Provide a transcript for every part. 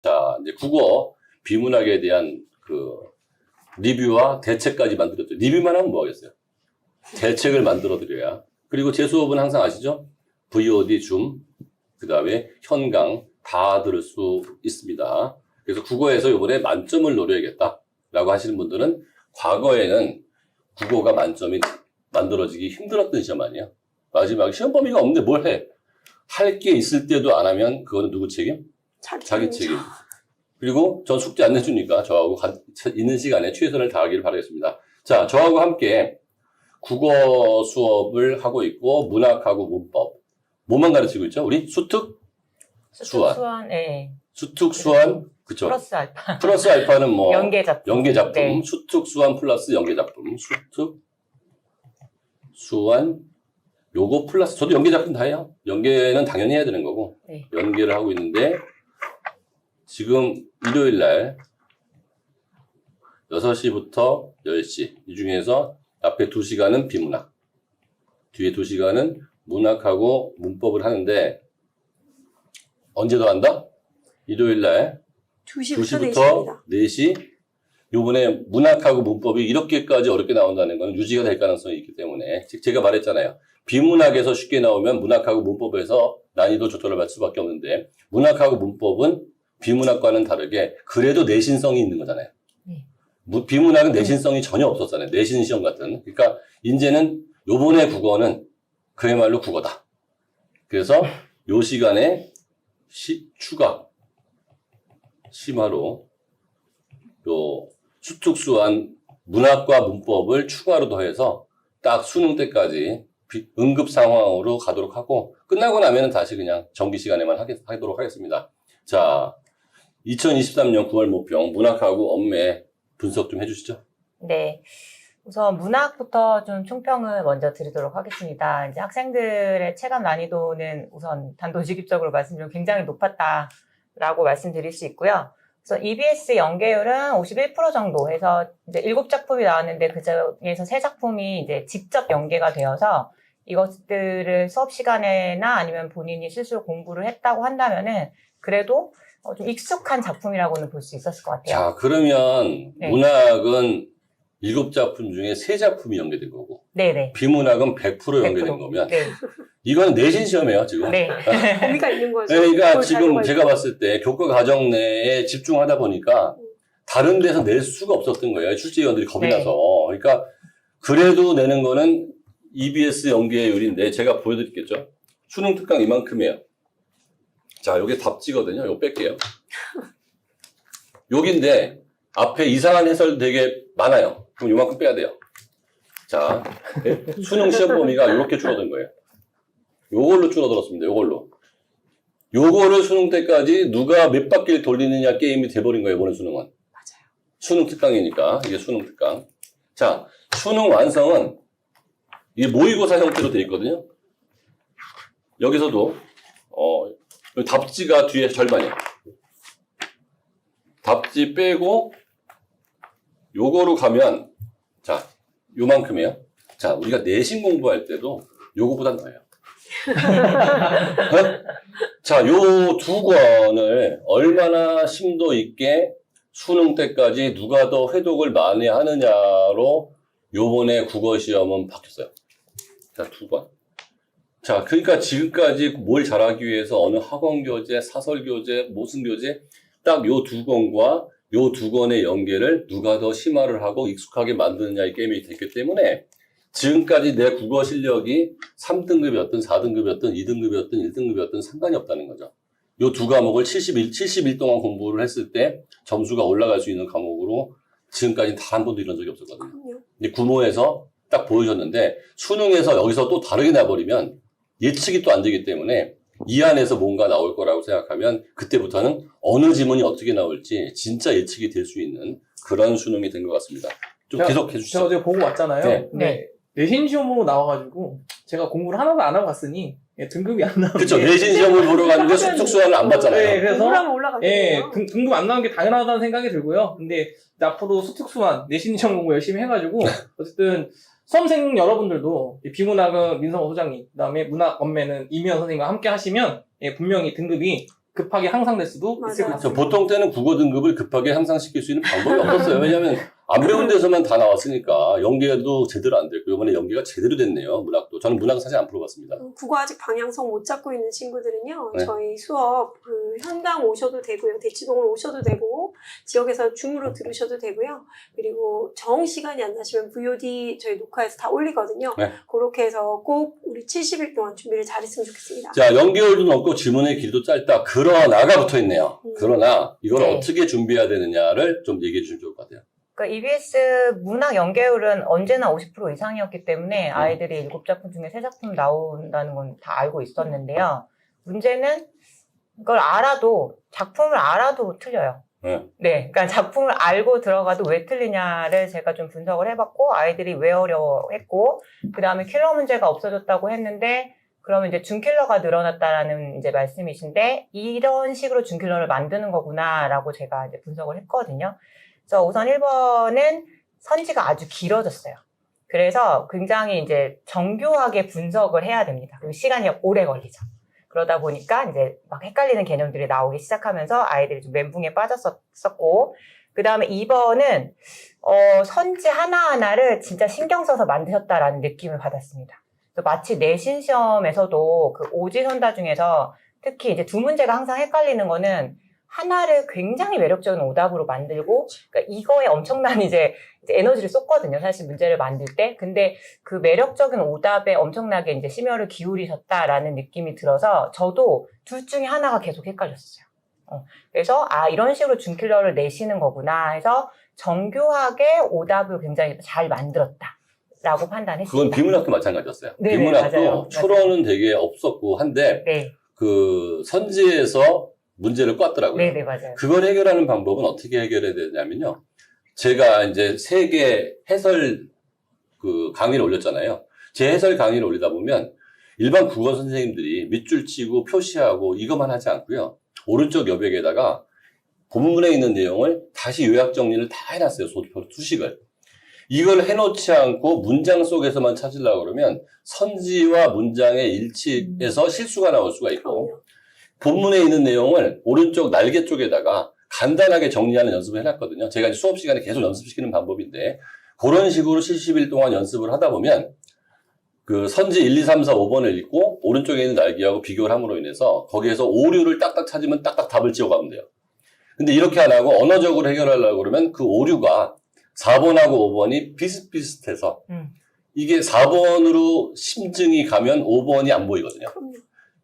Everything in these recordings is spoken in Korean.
자, 이제 국어 비문학에 대한 그 리뷰와 대책까지 만들었죠. 리뷰만 하면 뭐 하겠어요? 대책을 만들어 드려야. 그리고 제 수업은 항상 아시죠? VOD, 줌, 그 다음에 현강 다 들을 수 있습니다. 그래서 국어에서 이번에 만점을 노려야겠다라고 하시는 분들은 과거에는 국어가 만점이 만들어지기 힘들었던 시험 아니에요? 마지막에 시험 범위가 없는데 뭘 해? 할 게 있을 때도 안 하면 그거는 누구 책임? 자기 책임. 그리고 전 숙제 안 내주니까 저하고 있는 시간에 최선을 다하기를 바라겠습니다. 자, 저하고 함께 국어 수업을 하고 있고 문학하고 문법 뭐만 가르치고 있죠? 우리 수특, 수완. 네. 수특, 수완, 그쵸? 플러스 알파. 플러스 알파는 뭐 연계작품. 네. 수특, 수완 플러스 연계작품. 수특, 수완, 요거 플러스 저도 연계작품 다 해요. 연계는 당연히 해야 되는 거고 네. 연계를 하고 있는데 지금 일요일 날 6시부터 10시 이 중에서 앞에 2시간은 비문학 뒤에 2시간은 문학하고 문법을 하는데 언제 더 한다? 일요일 날 2시부터 4시 요번에 문학하고 문법이 이렇게까지 어렵게 나온다는 건 유지가 될 가능성이 있기 때문에 제가 말했잖아요. 비문학에서 쉽게 나오면 문학하고 문법에서 난이도 조절을 받을 수밖에 없는데 문학하고 문법은 비문학과는 다르게 그래도 내신성이 있는 거잖아요. 비문학은 내신성이 전혀 없었잖아요. 내신 시험 같은. 그러니까 이제는 요번에 국어는 그야말로 국어다. 그래서 요 시간에 추가 심화로 요 수특수한 문학과 문법을 추가로 더해서 딱 수능 때까지 응급 상황으로 가도록 하고 끝나고 나면 다시 그냥 정기 시간에만 하도록 하겠습니다. 자, 2023년 9월 모평 문학하고 엄매 분석 좀 해주시죠. 네. 우선 문학부터 좀 총평을 먼저 드리도록 하겠습니다. 이제 학생들의 체감 난이도는 우선 단도직입적으로 말씀드리면 굉장히 높았다라고 말씀드릴 수 있고요. 그래서 EBS 연계율은 51% 정도 해서 이제 7작품이 나왔는데 그 중에서 3작품이 이제 직접 연계가 되어서 이것들을 수업 시간에나 아니면 본인이 스스로 공부를 했다고 한다면은 그래도 좀 익숙한 작품이라고는 볼 수 있었을 것 같아요. 자, 그러면 네. 문학은 7작품 중에 3작품이 연계된 거고 네네. 비문학은 100% 연계된 거면 네. 이거는 내신 시험이에요, 지금. 네. 범위가 있는 거죠. 그러니까 지금 제가 봤을 때 교과 과정 내에 집중하다 보니까 다른 데서 낼 수가 없었던 거예요. 출제위원들이 겁이 네. 나서. 그러니까 그래도 내는 거는 EBS 연계율인데 제가 보여드릴겠죠. 수능 특강 이만큼이에요. 자, 요게 답지거든요. 요거 뺄게요. 여기인데 앞에 이상한 해설 되게 많아요. 그럼 요만큼 빼야 돼요. 자, 수능 시험 범위가 이렇게 줄어든 거예요. 요걸로 줄어들었습니다. 요걸로. 요거를 수능 때까지 누가 몇 바퀴를 돌리느냐 게임이 돼버린 거예요. 이번에 수능은. 맞아요. 수능 특강이니까. 이게 수능 특강. 자, 수능 완성은 이게 모의고사 형태로 되어 있거든요. 여기서도 답지가 뒤에 절반이에요. 답지 빼고 요거로 가면 자, 요만큼이에요. 자, 우리가 내신 공부할 때도 요거보다 나아요. 자, 요 2권을 얼마나 심도 있게 수능 때까지 누가 더 회독을 많이 하느냐로 요번에 국어 시험은 바뀌었어요. 자, 2권. 자, 그러니까 지금까지 뭘 잘하기 위해서 어느 학원 교재, 사설 교재, 모순 교재 딱 요 2권과 요 2권의 연계를 누가 더 심화를 하고 익숙하게 만드느냐의 게임이 됐기 때문에 지금까지 내 국어 실력이 3등급이었든 4등급이었든 2등급이었든 1등급이었든 상관이 없다는 거죠. 요 2과목을 70일 동안 공부를 했을 때 점수가 올라갈 수 있는 과목으로 지금까지 단 한 번도 이런 적이 없었거든요. 근데 구모에서 딱 보여줬는데 수능에서 여기서 또 다르게 나버리면 예측이 또 안 되기 때문에 이 안에서 뭔가 나올 거라고 생각하면 그때부터는 어느 지문이 어떻게 나올지 진짜 예측이 될 수 있는 그런 수능이 된 것 같습니다. 좀 계속 해주시죠. 제가 어제 보고 왔잖아요. 네. 근데 내신 시험으로 나와가지고 제가 공부를 하나도 안 하고 갔으니 등급이 안 나오는 그렇죠. 게 내신 시험을 보러 갔는데 특수화를 안 받잖아요. 네, 그래서 공부하면 올라가겠네요. 등급 안 나오는 게 당연하다는 생각이 들고요. 근데 이제 앞으로 수특수한 내신 시험 공부 열심히 해가지고 어쨌든 수험생 여러분들도 비문학은 민성호 소장님, 그다음에 문학 원매는 이미연 선생님과 함께 하시면 분명히 등급이 급하게 향상될 수도 있을 것 맞아요. 같습니다. 보통 때는 국어 등급을 급하게 향상시킬 수 있는 방법이 없었어요. 왜냐하면 안 배운 데서만 다 나왔으니까 연계도 제대로 안 됐고 이번에 연계가 제대로 됐네요. 문학도. 저는 문학은 사실 안 풀어봤습니다. 국어 아직 방향성 못 잡고 있는 친구들은요, 네. 저희 수업 현장 오셔도 되고요, 대치동을 오셔도 되고, 지역에서 줌으로 들으셔도 되고요, 그리고 정 시간이 안 나시면 VOD 저희 녹화해서 다 올리거든요. 네. 그렇게 해서 꼭 우리 70일 동안 준비를 잘했으면 좋겠습니다. 자, 연계열도 넓고 지문의 길이도 짧다. 그러나가 붙어있네요. 그러나 이걸 네. 어떻게 준비해야 되느냐를 좀 얘기해 주시면 좋을 것 같아요. 그러니까 EBS 문학 연계율은 언제나 50% 이상이었기 때문에 아이들이 7작품 중에 3작품 나온다는 건 다 알고 있었는데요. 문제는 이걸 알아도, 작품을 알아도 틀려요. 네, 그러니까 작품을 알고 들어가도 왜 틀리냐를 제가 좀 분석을 해봤고, 아이들이 왜 어려워했고, 그 다음에 킬러 문제가 없어졌다고 했는데, 그러면 이제 준킬러가 늘어났다라는 이제 말씀이신데, 이런 식으로 준킬러를 만드는 거구나라고 제가 이제 분석을 했거든요. 그래서 우선 1번은 선지가 아주 길어졌어요. 그래서 굉장히 이제 정교하게 분석을 해야 됩니다. 그리고 시간이 오래 걸리죠. 그러다 보니까 이제 막 헷갈리는 개념들이 나오기 시작하면서 아이들이 좀 멘붕에 빠졌었고, 그 다음에 2번은, 선지 하나하나를 진짜 신경 써서 만드셨다라는 느낌을 받았습니다. 그래서 마치 내신 시험에서도 그 오지선다 중에서 특히 이제 2문제가 항상 헷갈리는 거는 하나를 굉장히 매력적인 오답으로 만들고, 그러니까 이거에 엄청난 이제 에너지를 쏟거든요. 사실 문제를 만들 때. 근데 그 매력적인 오답에 엄청나게 이제 심혈을 기울이셨다라는 느낌이 들어서 저도 둘 중에 하나가 계속 헷갈렸어요. 그래서 이런 식으로 준킬러를 내시는 거구나 해서 정교하게 오답을 굉장히 잘 만들었다라고 판단했습니다. 그건 비문학도 마찬가지였어요. 네네, 비문학도 맞아요. 초론은 되게 없었고 한데 네, 그 선지에서 문제를 꿨더라고요. 네네, 맞아요. 그걸 해결하는 방법은 어떻게 해결해야 되냐면요. 제가 이제 3개 해설 그 강의를 올렸잖아요. 제 해설 강의를 올리다 보면 일반 국어 선생님들이 밑줄 치고 표시하고 이것만 하지 않고요. 오른쪽 여백에다가 본문에 있는 내용을 다시 요약 정리를 다 해놨어요. 수식을. 이걸 해놓지 않고 문장 속에서만 찾으려고 그러면 선지와 문장의 일치에서 실수가 나올 수가 있고, 그럼요. 본문에 있는 내용을 오른쪽 날개 쪽에다가 간단하게 정리하는 연습을 해놨거든요. 제가 이제 수업 시간에 계속 연습시키는 방법인데, 그런 식으로 70일 동안 연습을 하다 보면 그 선지 1, 2, 3, 4, 5번을 읽고 오른쪽에 있는 날개하고 비교를 함으로 인해서 거기에서 오류를 딱딱 찾으면 딱딱 답을 지어가면 돼요. 근데 이렇게 안 하고 언어적으로 해결하려고 그러면 그 오류가 4번하고 5번이 비슷비슷해서 이게 4번으로 심증이 가면 5번이 안 보이거든요. 그럼요.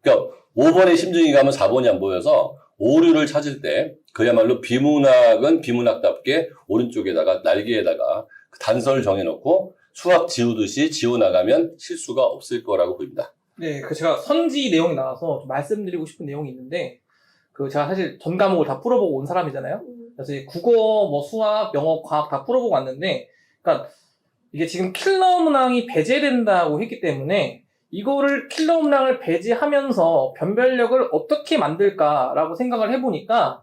그러니까 5번에 심증이 가면 4번이 안 보여서 오류를 찾을 때 그야말로 비문학은 비문학답게 오른쪽에다가 날개에다가 단서를 정해놓고 수학 지우듯이 지워나가면 실수가 없을 거라고 보입니다. 네, 제가 선지 내용이 나와서 좀 말씀드리고 싶은 내용이 있는데, 제가 사실 전 과목을 다 풀어보고 온 사람이잖아요. 그래서 이제 국어, 뭐 수학, 영어, 과학 다 풀어보고 왔는데, 그러니까 이게 지금 킬러 문항이 배제된다고 했기 때문에 이거를 킬러 문항을 배제하면서 변별력을 어떻게 만들까라고 생각을 해보니까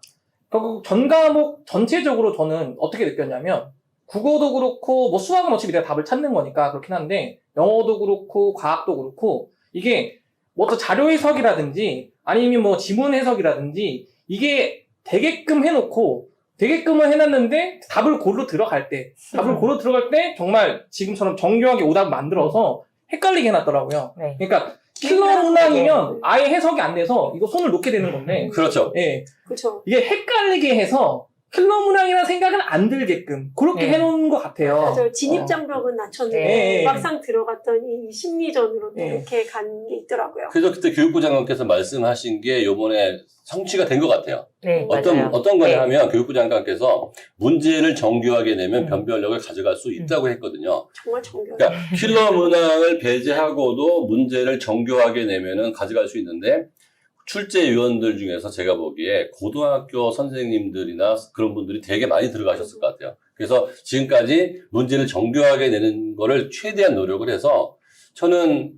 결국 전 과목 전체적으로 저는 어떻게 느꼈냐면, 국어도 그렇고 뭐 수학은 어차피 내가 답을 찾는 거니까 그렇긴 한데, 영어도 그렇고 과학도 그렇고 이게 뭐 어떤 자료 해석이라든지 아니면 뭐 지문 해석이라든지 이게 되게끔 해놓고 되게끔은 해놨는데 답을 고르러 들어갈 때 정말 지금처럼 정교하게 오답을 만들어서 헷갈리게 해놨더라고요. 네. 그러니까 킬러 문항이면 아예 해석이 안 돼서 이거 손을 놓게 되는 건데, 그렇죠. 예, 그렇죠. 이게 헷갈리게 해서 킬러 문항이라는 생각은 안 들게끔 그렇게 네. 해놓은 것 같아요. 맞아요. 진입장벽은 낮췄는데 네. 막상 들어갔더니 심리전으로 또 네. 이렇게 간 게 있더라고요. 그래서 그때 교육부 장관께서 말씀하신 게 요번에 성취가 된 것 같아요. 네, 맞아요. 어떤 거냐 네. 하면 교육부 장관께서 문제를 정교하게 내면 음. 변별력을 가져갈 수 있다고 했거든요. 정말 정교해요. 그러니까 킬러 문항을 배제하고도 문제를 정교하게 내면은 가져갈 수 있는데, 출제위원들 중에서 제가 보기에 고등학교 선생님들이나 그런 분들이 되게 많이 들어가셨을 것 같아요. 그래서 지금까지 문제를 정교하게 내는 거를 최대한 노력을 해서 저는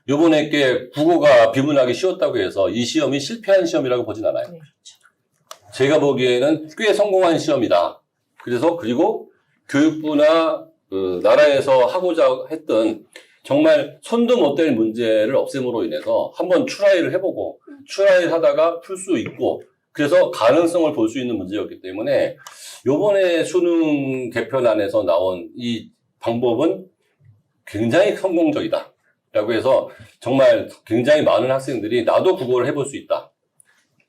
요번에 게 국어가 비문학이 쉬웠다고 해서 이 시험이 실패한 시험이라고 보진 않아요. 네. 제가 보기에는 꽤 성공한 시험이다. 그래서 그리고 교육부나 그 나라에서 하고자 했던 정말 손도 못 댈 문제를 없앰으로 인해서 한번 트라이를 해보고 트라이를 하다가 풀 수 있고 그래서 가능성을 볼 수 있는 문제였기 때문에 요번에 수능 개편안에서 나온 이 방법은 굉장히 성공적이다. 라고 해서 정말 굉장히 많은 학생들이 나도 국어를 해볼 수 있다.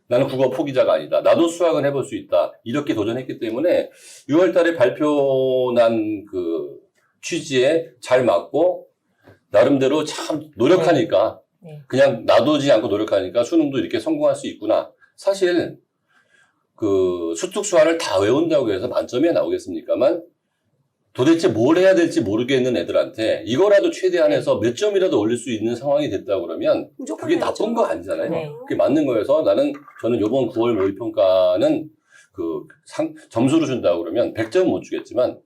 나는 국어 포기자가 아니다. 나도 수학은 해볼 수 있다. 이렇게 도전했기 때문에 6월 달에 발표난 그 취지에 잘 맞고 나름대로 참 노력하니까 네. 그냥 놔두지 않고 노력하니까 수능도 이렇게 성공할 수 있구나. 사실 그 수특수화를 다 외운다고 해서 만점이 나오겠습니까만 도대체 뭘 해야 될지 모르겠는 애들한테 이거라도 최대한 해서 몇 점이라도 올릴 수 있는 상황이 됐다 그러면 무조건 그게 해야죠. 나쁜 거 아니잖아요. 네. 그게 맞는 거여서 저는 이번 9월 모의평가는 그 점수를 준다고 그러면 100점 못 주겠지만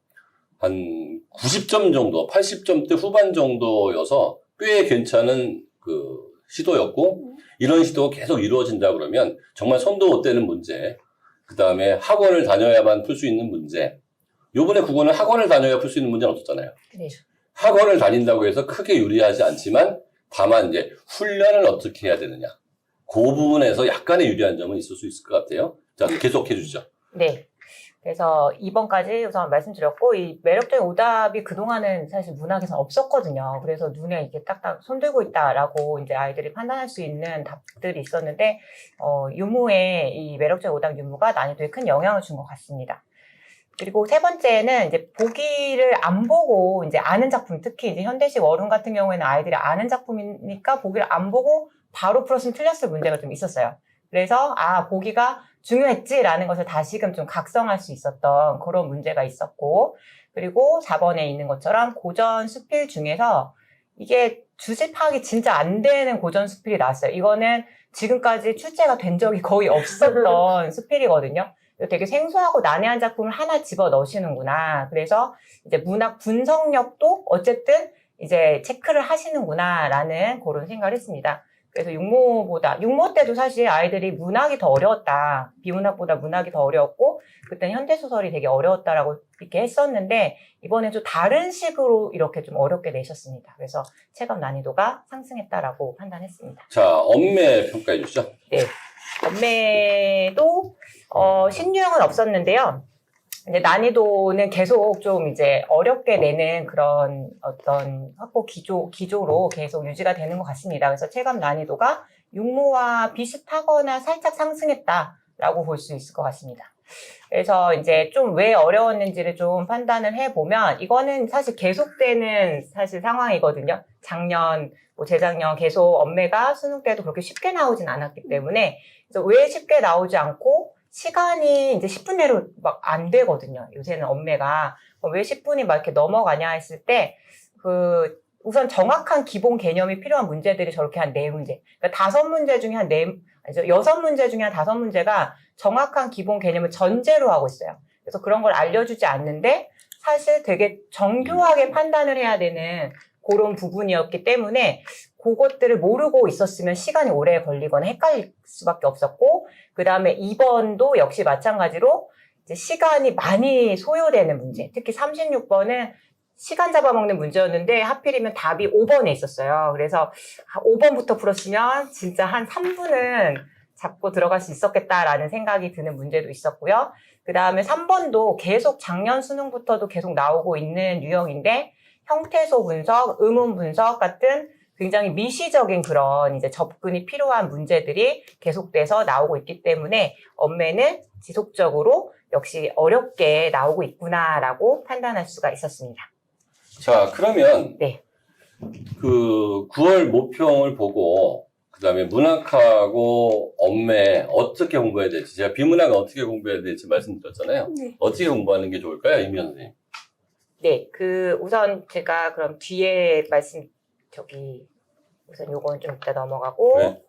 한 90점 정도, 80점대 후반 정도여서 꽤 괜찮은 그 시도였고 이런 시도가 계속 이루어진다 그러면 정말 손도 못 대는 문제, 그 다음에 학원을 다녀야만 풀 수 있는 문제. 요번에 국어는 학원을 다녀야 풀 수 있는 문제는 없었잖아요. 네. 학원을 다닌다고 해서 크게 유리하지 않지만 다만 이제 훈련을 어떻게 해야 되느냐. 그 부분에서 약간의 유리한 점은 있을 수 있을 것 같아요. 자, 계속해 주시죠. 네. 그래서 2번까지 우선 말씀드렸고, 이 매력적인 오답이 그동안은 사실 문학에서는 없었거든요. 그래서 눈에 이렇게 딱딱 손들고 있다라고 이제 아이들이 판단할 수 있는 답들이 있었는데, 유무의 이 매력적인 오답 유무가 난이도에 큰 영향을 준 것 같습니다. 그리고 세 번째는 이제 보기를 안 보고 이제 아는 작품, 특히 이제 현대식 어른 같은 경우에는 아이들이 아는 작품이니까 보기를 안 보고 바로 풀었으면 틀렸을 문제가 좀 있었어요. 그래서 보기가 중요했지라는 것을 다시금 좀 각성할 수 있었던 그런 문제가 있었고, 그리고 4번에 있는 것처럼 고전 수필 중에서 이게 주제 파악이 진짜 안 되는 고전 수필이 나왔어요. 이거는 지금까지 출제가 된 적이 거의 없었던 수필이거든요. 되게 생소하고 난해한 작품을 하나 집어 넣으시는구나. 그래서 이제 문학 분석력도 어쨌든 이제 체크를 하시는구나라는 그런 생각을 했습니다. 그래서 육모 때도 사실 아이들이 문학이 더 어려웠다. 비문학보다 문학이 더 어려웠고, 그때는 현대소설이 되게 어려웠다라고 이렇게 했었는데, 이번에 좀 다른 식으로 이렇게 좀 어렵게 내셨습니다. 그래서 체감 난이도가 상승했다라고 판단했습니다. 자, 엄매 평가해 주시죠. 네. 엄매도, 신유형은 없었는데요. 이제 난이도는 계속 좀 이제 어렵게 내는 그런 어떤 확보 기조로 계속 유지가 되는 것 같습니다. 그래서 체감 난이도가 육모와 비슷하거나 살짝 상승했다라고 볼 수 있을 것 같습니다. 그래서 이제 좀 왜 어려웠는지를 좀 판단을 해보면 이거는 사실 계속되는 사실 상황이거든요. 작년, 재작년 계속 엄매가 수능 때도 그렇게 쉽게 나오진 않았기 때문에 그래서 왜 쉽게 나오지 않고 시간이 이제 10분 내로 막 안 되거든요. 요새는 엄매가. 왜 10분이 막 이렇게 넘어가냐 했을 때, 우선 정확한 기본 개념이 필요한 문제들이 저렇게 한 4문제. 그러니까 5문제 중에 한 6문제 중에 한 5문제가 정확한 기본 개념을 전제로 하고 있어요. 그래서 그런 걸 알려주지 않는데, 사실 되게 정교하게 판단을 해야 되는 그런 부분이었기 때문에, 그것들을 모르고 있었으면 시간이 오래 걸리거나 헷갈릴 수밖에 없었고, 그 다음에 2번도 역시 마찬가지로 이제 시간이 많이 소요되는 문제. 특히 36번은 시간 잡아먹는 문제였는데 하필이면 답이 5번에 있었어요. 그래서 5번부터 풀었으면 진짜 한 3분은 잡고 들어갈 수 있었겠다라는 생각이 드는 문제도 있었고요. 그 다음에 3번도 계속 작년 수능부터도 계속 나오고 있는 유형인데 형태소 분석, 의문 분석 같은 굉장히 미시적인 그런 이제 접근이 필요한 문제들이 계속돼서 나오고 있기 때문에 엄매는 지속적으로 역시 어렵게 나오고 있구나라고 판단할 수가 있었습니다. 자, 그러면 네. 그 9월 모평을 보고 그다음에 문학하고 엄매 어떻게 공부해야 될지 제가 비문학은 어떻게 공부해야 될지 말씀드렸잖아요. 네. 어떻게 공부하는 게 좋을까요, 이미연 선생님? 네, 우선 제가 그럼 뒤에 우선 요거는 좀 이따 넘어가고. 네.